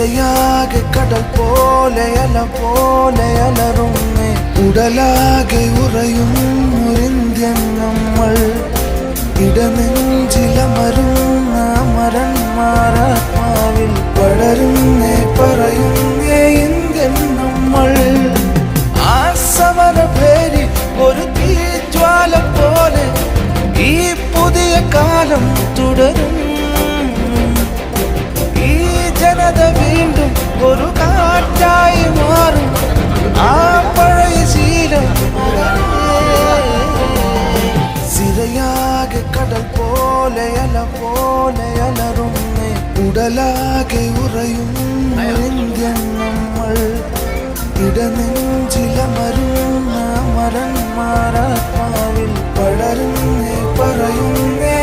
സിരയാകെ കടൽ പോലെ അലറുന്നേ, ഉടലാകെ ഉറയുന്നൊരിന്ത്യൻ നമ്മൾ. ഇടനെഞ്ചിലമരുന്ന അമരന്മാരാത്മാവിൽ പടരുന്നേ പറയുന്നേ ഇന്ത്യൻ നമ്മൾ. ആ സമരഭേരി ഒരു തീജ്വാല പോലെ ഈ പുതിയ കാലം തുടരും. ഈ ജനത വീണ്ടും ഒരു കാറ്റായി മാറും. ആ പഴയ ശീലം സിരയാകെ കടൽ പോലെ അലറുന്നേ, ഉടലാകെ ഉറയുന്ന ഇന്ത്യൻ നമ്മൾ. ഇടനെഞ്ചിലമരുന്ന അമരന്മാരാത്മാവിൽ പടരുന്നേ പറയുന്നേ